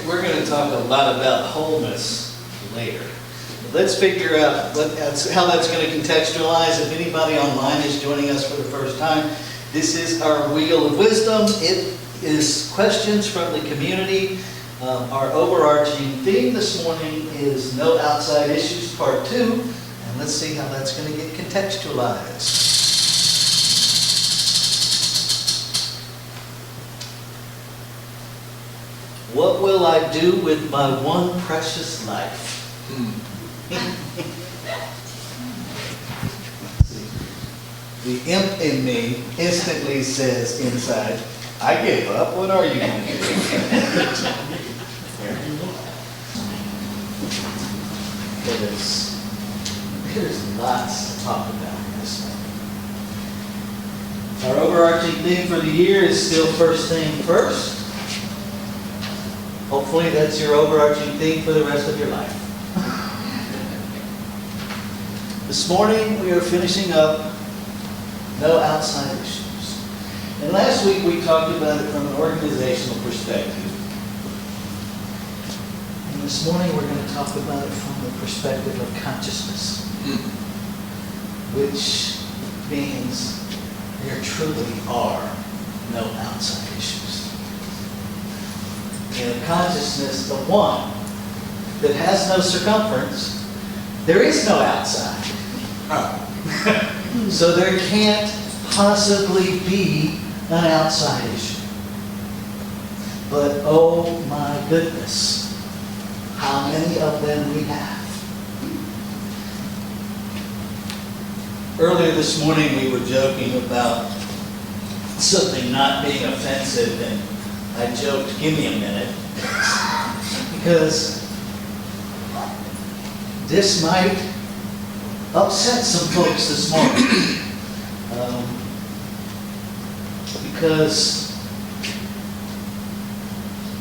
we're going to talk a lot about wholeness later. Let's figure out how that's going to contextualize. If anybody online is joining us for the first time, this is our Wheel of Wisdom. It is questions from the community. Our overarching theme this morning is No Outside Issues, Part 2. And let's see how that's going to get contextualized. What will I do with my one precious life? The imp in me instantly says inside, I gave up. What are you going to do? There's lots to talk about in this one. Our overarching theme for the year is still first thing first. Hopefully that's your overarching theme for the rest of your life. This morning we are finishing up No Outside Issues. And last week we talked about it from an organizational perspective. And this morning we're going to talk about it from the perspective of consciousness. Which means there truly are no outside issues. In consciousness, the one that has no circumference, there is no outside. So there can't possibly be an outside issue. But oh my goodness, how many of them we have. Earlier this morning we were joking about something not being offensive, and I joked, give me a minute, because this might upset some folks this morning. Because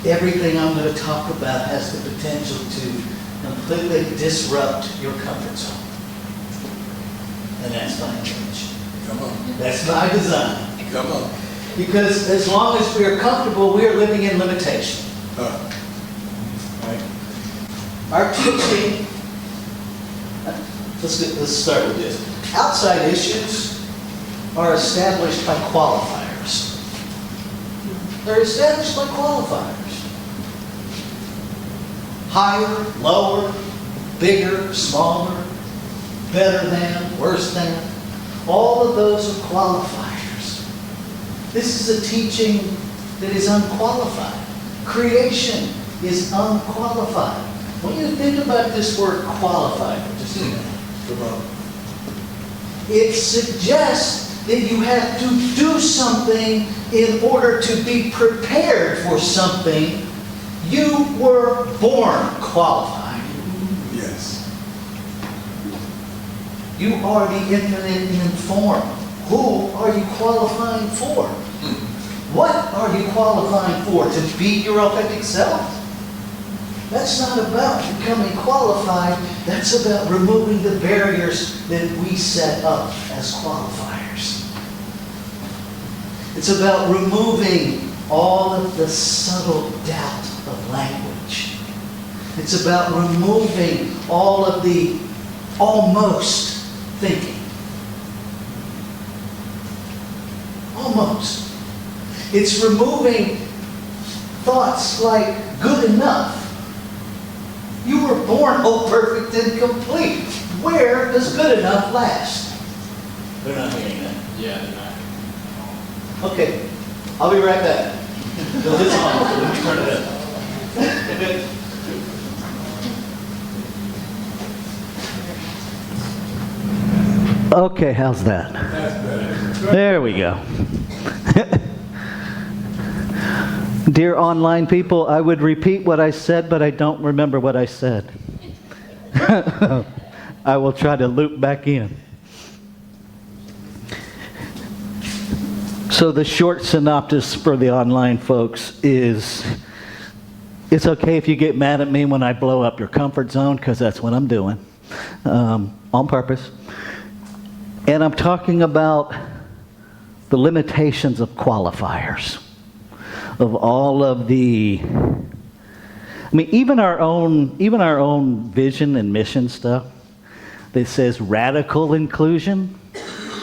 everything I'm going to talk about has the potential to completely disrupt your comfort zone. And that's my intention. Come on. That's my design. Come on. Because as long as we are comfortable, we are living in limitation. Right? Our teaching, let's start with this. Outside issues are established by qualifiers. They're established by qualifiers. Higher, lower, bigger, smaller, better than, worse than. All of those are qualifiers. This is a teaching that is unqualified. Creation is unqualified. When you think about this word qualified for just a minute, it suggests that you have to do something in order to be prepared for something. You were born qualified. Yes. You are the infinite in form. Who are you qualifying for? What are you qualifying for? To be your authentic self? That's not about becoming qualified. That's about removing the barriers that we set up as qualifiers. It's about removing all of the subtle doubt of language. It's about removing all of the almost thinking. Almost. It's removing thoughts like good enough. You were born all perfect and complete. Where does good enough last? They're not hearing that. Yeah, they're not. Okay, I'll be right back. It's on, so let me turn it up. Okay, how's that? That's better. There we go. Dear online people, I would repeat what I said, but I don't remember what I said. I will try to loop back in. So the short synopsis for the online folks is, it's okay if you get mad at me when I blow up your comfort zone, because that's what I'm doing, on purpose. And I'm talking about the limitations of qualifiers, of all of the I mean, even our own vision and mission stuff that says radical inclusion.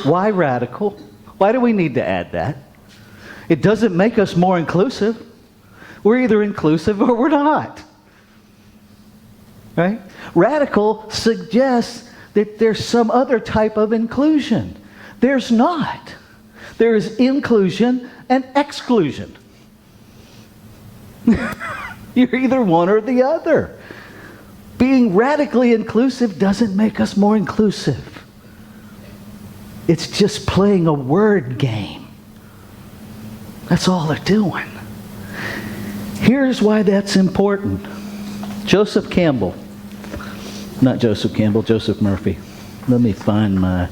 Why radical? Why do we need to add that? It doesn't make us more inclusive. We're either inclusive or we're not. Right? Radical suggests that there's some other type of inclusion. There's not. There is inclusion and exclusion. You're either one or the other. Being radically inclusive doesn't make us more inclusive. It's just playing a word game. That's all they're doing. Here's why that's important. Joseph Murphy. Let me find my...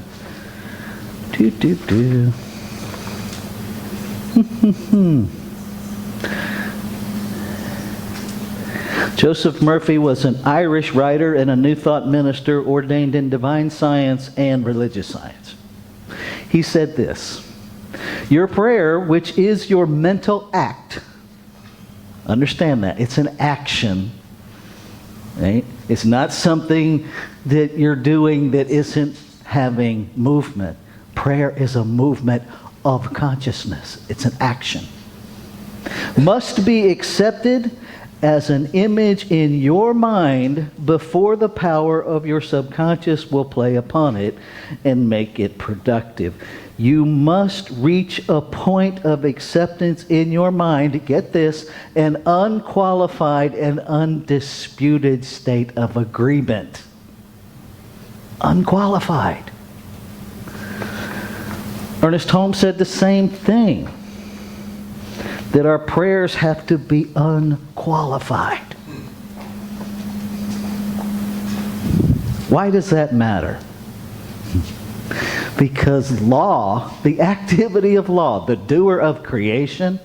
Joseph Murphy was an Irish writer and a New Thought minister ordained in divine science and religious science. He said this: your prayer, which is your mental act, understand that, it's an action, right? It's not something that you're doing that isn't having movement. Prayer is a movement of consciousness. It's an action. Must be accepted as an image in your mind before the power of your subconscious will play upon it and make it productive. You must reach a point of acceptance in your mind, get this, an unqualified and undisputed state of agreement. Unqualified. Ernest Holmes said the same thing, that our prayers have to be unqualified. Why does that matter? Because law, the activity of law, the doer of creation,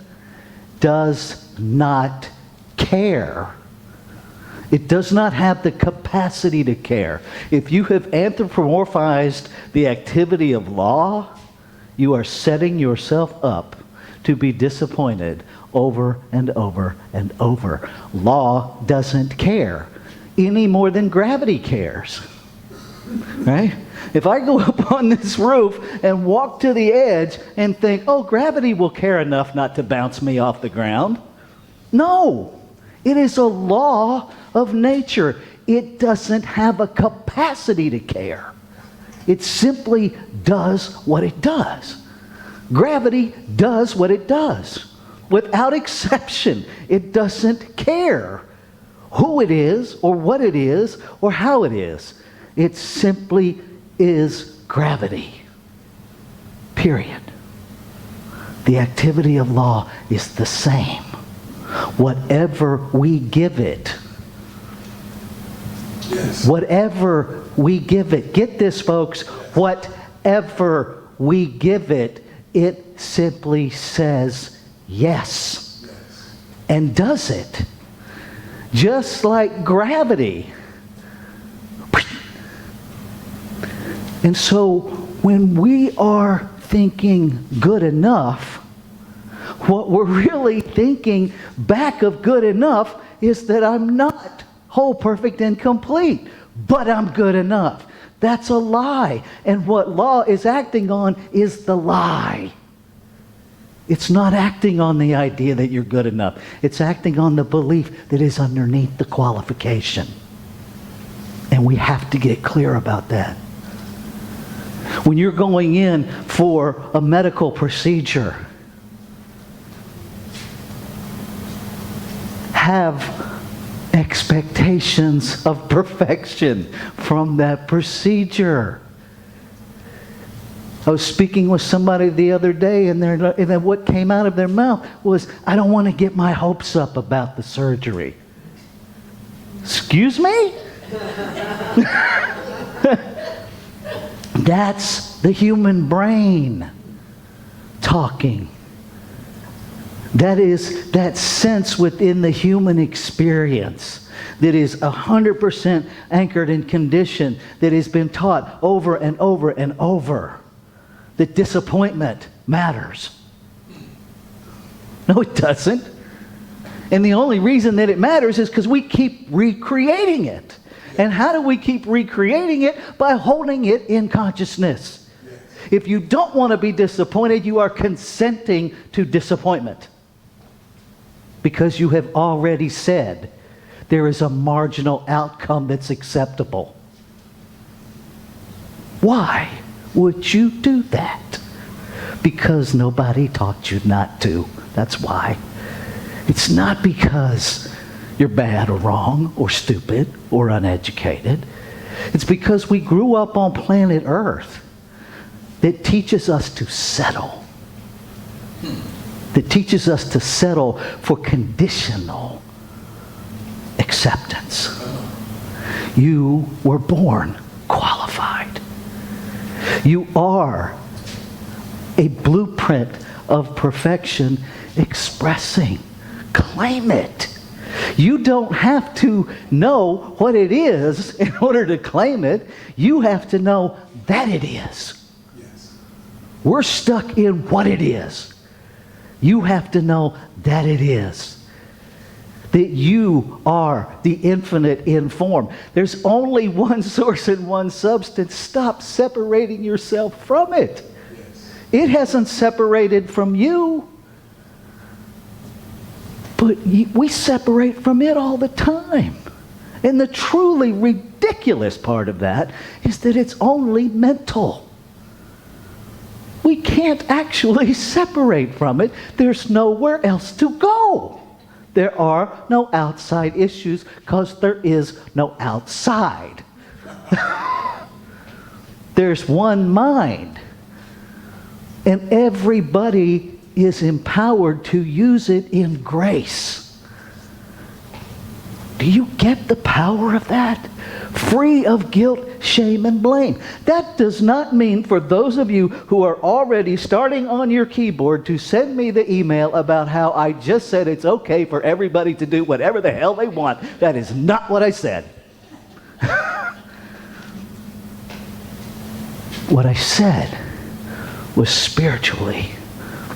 does not care. It does not have the capacity to care. If you have anthropomorphized the activity of law, you are setting yourself up to be disappointed over and over and over. Law doesn't care any more than gravity cares. Right? If I go up on this roof and walk to the edge and think, oh, gravity will care enough not to bounce me off the ground. No. It is a law of nature. It doesn't have a capacity to care. It simply does what it does. Gravity does what it does. Without exception, it doesn't care who it is or what it is or how it is. It simply is gravity. Period. The activity of law is the same. Whatever we give it. Yes. Whatever we give it. Get this, folks. Whatever we give it, it simply says yes. Yes. And does it. Just like gravity. And so when we are thinking good enough, what we're really thinking back of good enough is that I'm not whole, perfect, and complete, but I'm good enough. That's a lie. And what law is acting on is the lie. It's not acting on the idea that you're good enough. It's acting on the belief that is underneath the qualification. And we have to get clear about that. When you're going in for a medical procedure, have expectations of perfection from that procedure. I was speaking with somebody the other day, and then what came out of their mouth was, I don't want to get my hopes up about the surgery. Excuse me? That's the human brain talking. That is that sense within the human experience that is 100% anchored in condition, that has been taught over and over and over that disappointment matters. No, it doesn't. And the only reason that it matters is because we keep recreating it. And how do we keep recreating it? By holding it in consciousness. If you don't want to be disappointed, you are consenting to disappointment. Because you have already said there is a marginal outcome that's acceptable. Why would you do that? Because nobody taught you not to. That's why. It's not because you're bad or wrong or stupid or uneducated. It's because we grew up on planet Earth that teaches us to settle. That teaches us to settle for conditional acceptance. You were born qualified. You are a blueprint of perfection expressing. Claim it. You don't have to know what it is in order to claim it. You have to know that it is. Yes. We're stuck in what it is. You have to know that it is. That you are the infinite in form. There's only one source and one substance. Stop separating yourself from it. Yes. It hasn't separated from you. But we separate from it all the time. And the truly ridiculous part of that is that it's only mental. We can't actually separate from it. There's nowhere else to go. There are no outside issues because there is no outside. There's one mind. And everybody is empowered to use it in grace. Do you get the power of that? Free of guilt, shame, and blame. That does not mean for those of you who are already starting on your keyboard to send me the email about how I just said it's okay for everybody to do whatever the hell they want. That is not what I said. What I said was spiritually,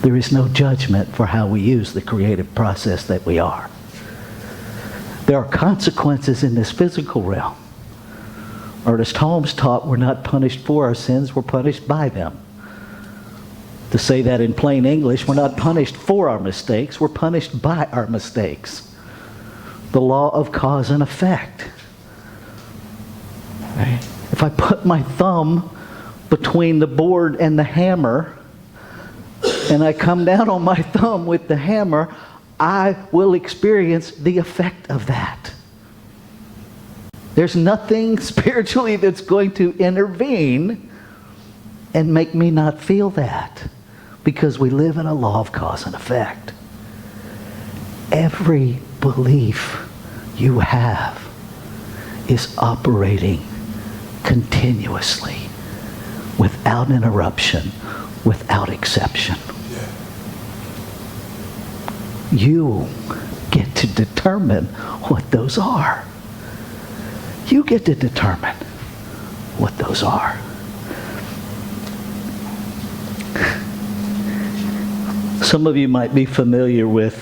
there is no judgment for how we use the creative process that we are. There are consequences in this physical realm. Ernest Holmes taught we're not punished for our sins, we're punished by them. To say that in plain English, we're not punished for our mistakes, we're punished by our mistakes. The law of cause and effect. Right? If I put my thumb between the board and the hammer, and I come down on my thumb with the hammer, I will experience the effect of that. There's nothing spiritually that's going to intervene and make me not feel that, because we live in a law of cause and effect. Every belief you have is operating continuously, without interruption, without exception. You get to determine what those are. You get to determine what those are. Some of you might be familiar with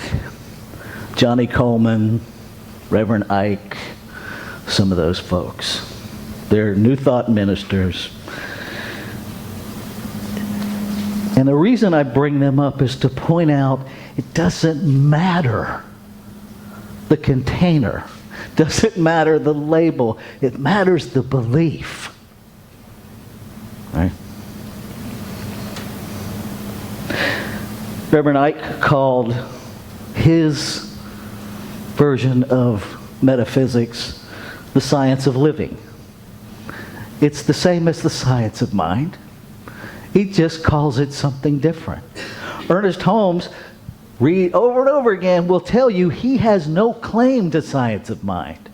Johnny Coleman, Reverend Ike, some of those folks. They're New Thought ministers. And the reason I bring them up is to point out it doesn't matter the container. Doesn't matter the label. It matters the belief. Right? Reverend Ike called his version of metaphysics the science of living. It's the same as the science of mind. He just calls it something different. Ernest Holmes, read over and over again, will tell you he has no claim to science of mind.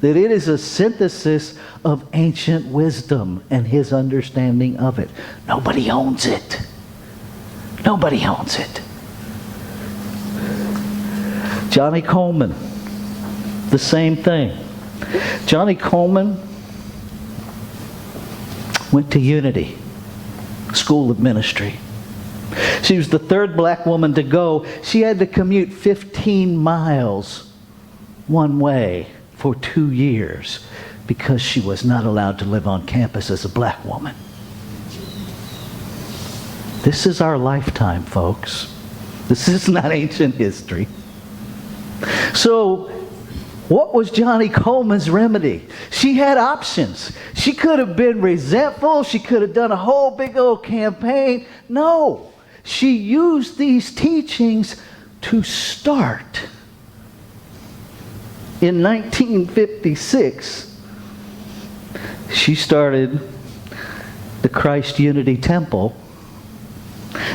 That it is a synthesis of ancient wisdom and his understanding of it. Nobody owns it. Nobody owns it. Johnny Coleman, the same thing. Johnny Coleman went to Unity School of Ministry. She was the third black woman to go. She had to commute 15 miles one way for 2 years because she was not allowed to live on campus as a black woman. This is our lifetime, folks. This is not ancient history. So, what was Johnny Coleman's remedy? She had options. She could have been resentful. She could have done a whole big old campaign. No. She used these teachings to start. In 1956, she started the Christ Unity Temple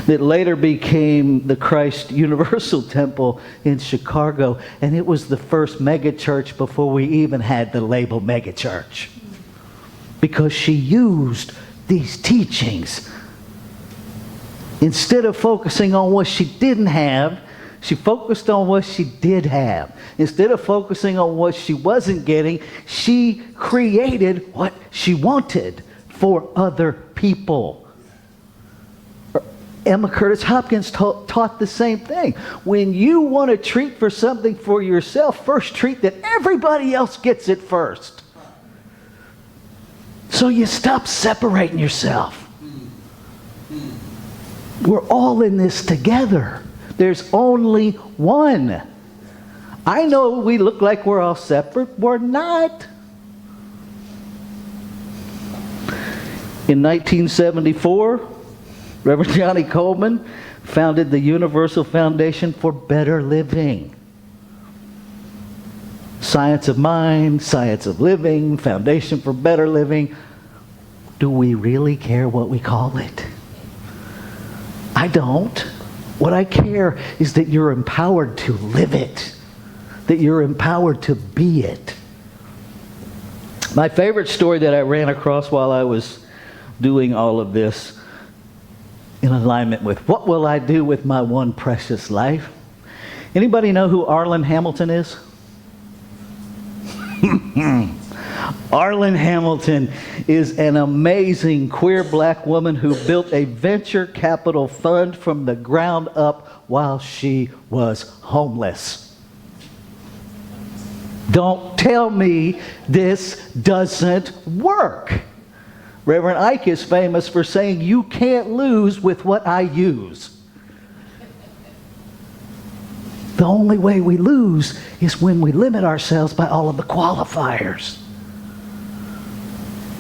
that later became the Christ Universal Temple in Chicago, and it was the first megachurch before we even had the label megachurch, because she used these teachings. Instead of focusing on what she didn't have, she focused on what she did have. Instead of focusing on what she wasn't getting, she created what she wanted for other people. Emma Curtis Hopkins taught the same thing. When you want to treat for something for yourself, first treat that everybody else gets it first. So you stop separating yourself. We're all in this together. There's only one. I know we look like we're all separate. We're not. In 1974, Reverend Johnny Coleman founded the Universal Foundation for Better Living. Science of Mind, Science of Living, Foundation for Better Living. Do we really care what we call it? I don't. What I care is that you're empowered to live it, that you're empowered to be it. My favorite story that I ran across while I was doing all of this, in alignment with what will I do with my one precious life? Anybody know who Arlen Hamilton is? Arlen Hamilton is an amazing queer black woman who built a venture capital fund from the ground up while she was homeless. Don't tell me this doesn't work. Reverend Ike is famous for saying, you can't lose with what I use. The only way we lose is when we limit ourselves by all of the qualifiers.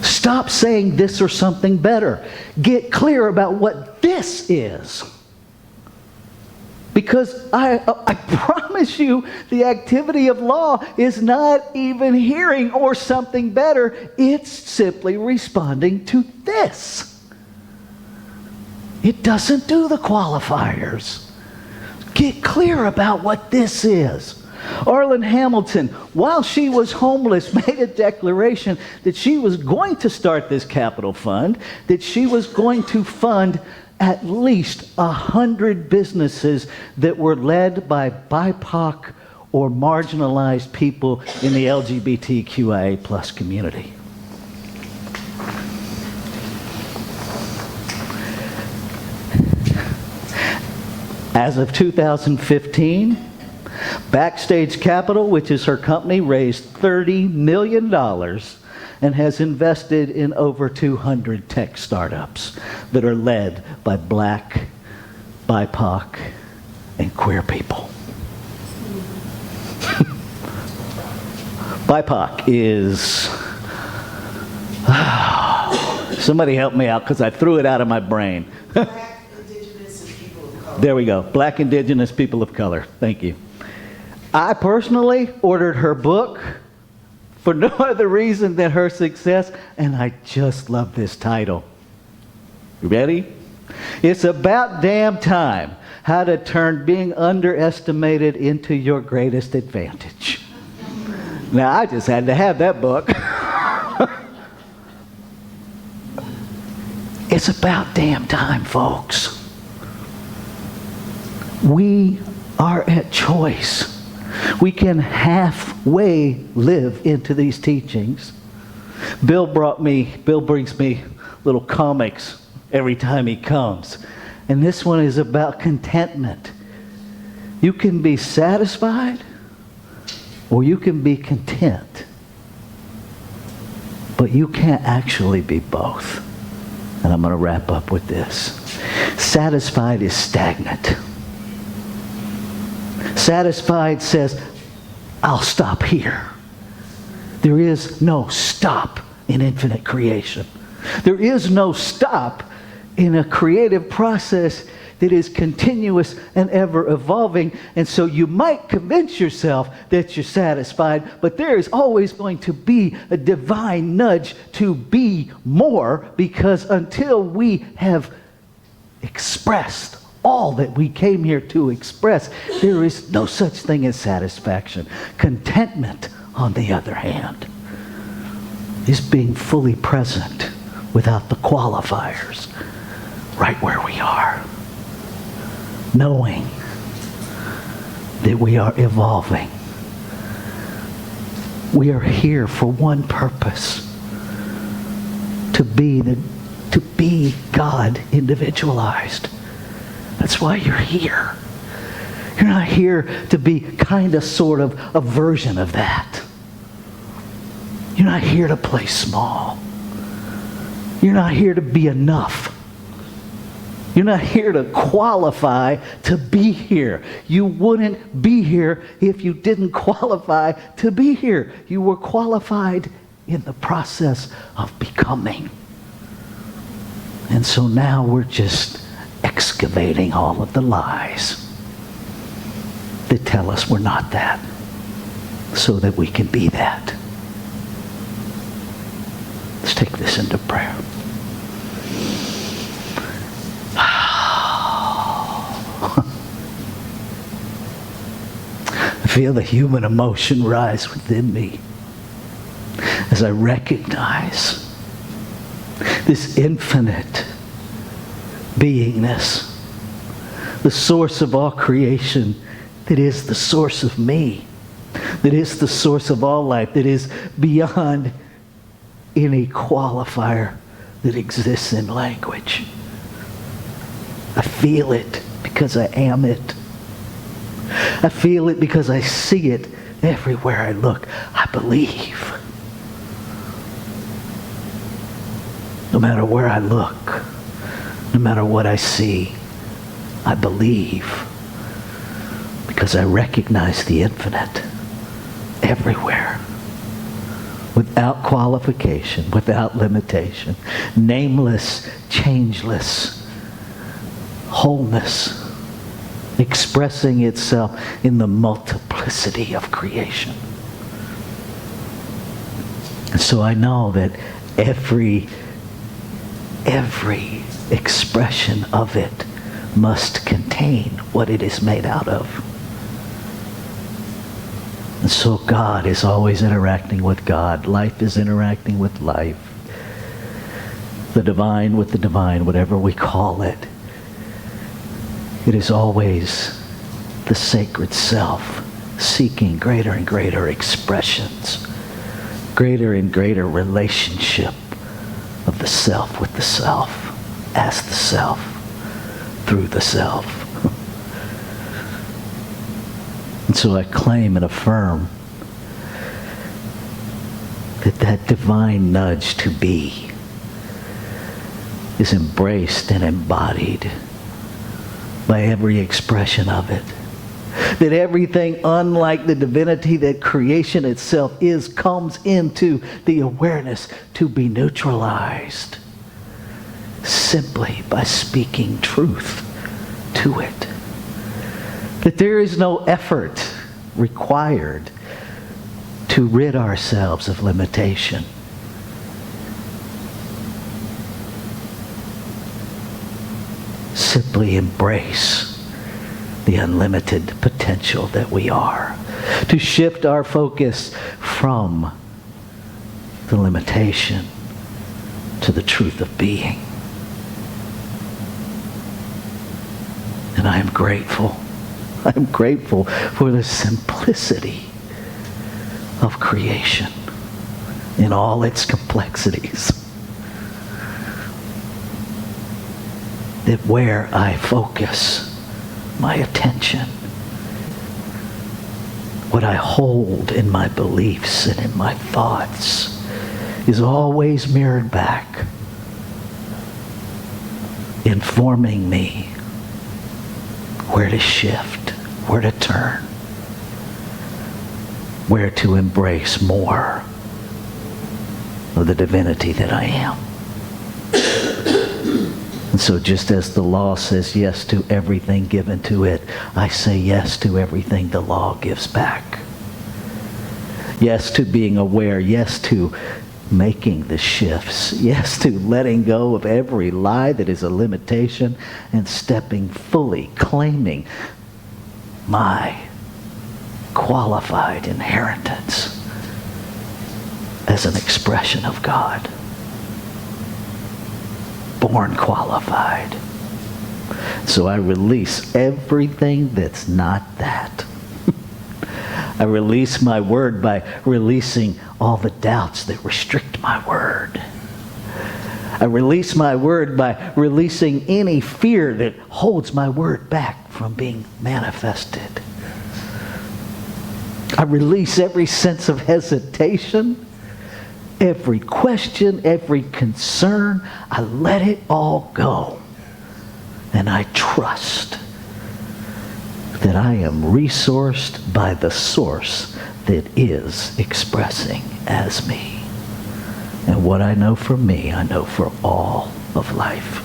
Stop saying this or something better. Get clear about what this is. Because I promise you, the activity of law is not even hearing or something better. It's simply responding to this. It doesn't do the qualifiers. Get clear about what this is. Arlen Hamilton, while she was homeless, made a declaration that she was going to start this capital fund, that she was going to fund at least 100 businesses that were led by BIPOC or marginalized people in the LGBTQIA plus community. As of 2015, Backstage Capital, which is her company, raised $30 million and has invested in over 200 tech startups that are led by Black, BIPOC, and queer people. BIPOC is... somebody help me out because I threw it out of my brain. Black, Indigenous, and people of color. There we go. Black, Indigenous, people of color. Thank you. I personally ordered her book for no other reason than her success, and I just love this title. You ready? It's about damn time. How to turn being underestimated into your greatest advantage. Now, I just had to have that book. It's about damn time, folks. We are at choice. We can halfway live into these teachings. Bill brings me little comics every time he comes. And this one is about contentment. You can be satisfied or you can be content. But you can't actually be both. And I'm going to wrap up with this. Satisfied is stagnant. Satisfied says, I'll stop here. There is no stop in infinite creation. There is no stop in a creative process that is continuous and ever evolving. And so you might convince yourself that you're satisfied, but there is always going to be a divine nudge to be more, because until we have expressed all that we came here to express, there is no such thing as satisfaction. Contentment, on the other hand, is being fully present without the qualifiers, right where we are. Knowing that we are evolving. We are here for one purpose. To be God individualized. That's why you're here. You're not here to be kind of, sort of, a version of that. You're not here to play small. You're not here to be enough. You're not here to qualify to be here. You wouldn't be here if you didn't qualify to be here. You were qualified in the process of becoming. And so now we're just excavating all of the lies that tell us we're not that, so that we can be that. Let's take this into prayer. I feel the human emotion rise within me as I recognize this infinite beingness, the source of all creation, that is the source of me, that is the source of all life, that is beyond any qualifier that exists in language. I feel it because I am it. I feel it because I see it everywhere I look. I believe. No matter where I look, no matter what I see, I believe, because I recognize the infinite everywhere, without qualification, without limitation, nameless, changeless, wholeness, expressing itself in the multiplicity of creation. And so I know that every expression of it must contain what it is made out of. And so God is always interacting with God. Life is interacting with life. The divine with the divine, whatever we call it. It is always the sacred self seeking greater and greater expressions, greater and greater relationship of the self with the self, as the self, through the self. And so I claim and affirm that divine nudge to be is embraced and embodied by every expression of it. That everything unlike the divinity that creation itself is comes into the awareness to be neutralized simply by speaking truth to it. That there is no effort required to rid ourselves of limitation. Simply embrace the unlimited potential that we are. To shift our focus from the limitation to the truth of being. And I am grateful. I'm grateful for the simplicity of creation in all its complexities. that where I focus my attention, what I hold in my beliefs and in my thoughts, is always mirrored back, informing me where to shift, where to turn, where to embrace more of the divinity that I am. And so just as the law says yes to everything given to it, I say yes to everything the law gives back. Yes to being aware, yes to making the shifts, yes to letting go of every lie that is a limitation and stepping fully, claiming my qualified inheritance as an expression of God. Born qualified. So I release everything that's not that. I release my word by releasing all the doubts that restrict my word. I release my word by releasing any fear that holds my word back from being manifested. I release every sense of hesitation, every question, every concern. I let it all go. And I trust that I am resourced by the source that is expressing as me. And what I know for me, I know for all of life.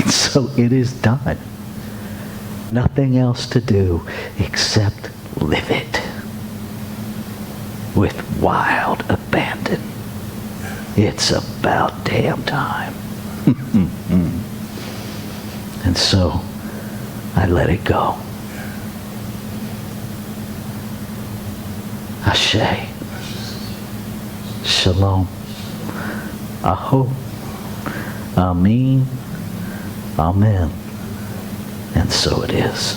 And so it is done. Nothing else to do except live it with wild abandon. It's about damn time. And so I let it go. Ashe. Shalom. Aho. Amen. Amen. And so it is.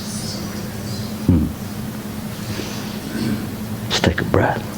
Let's take a breath.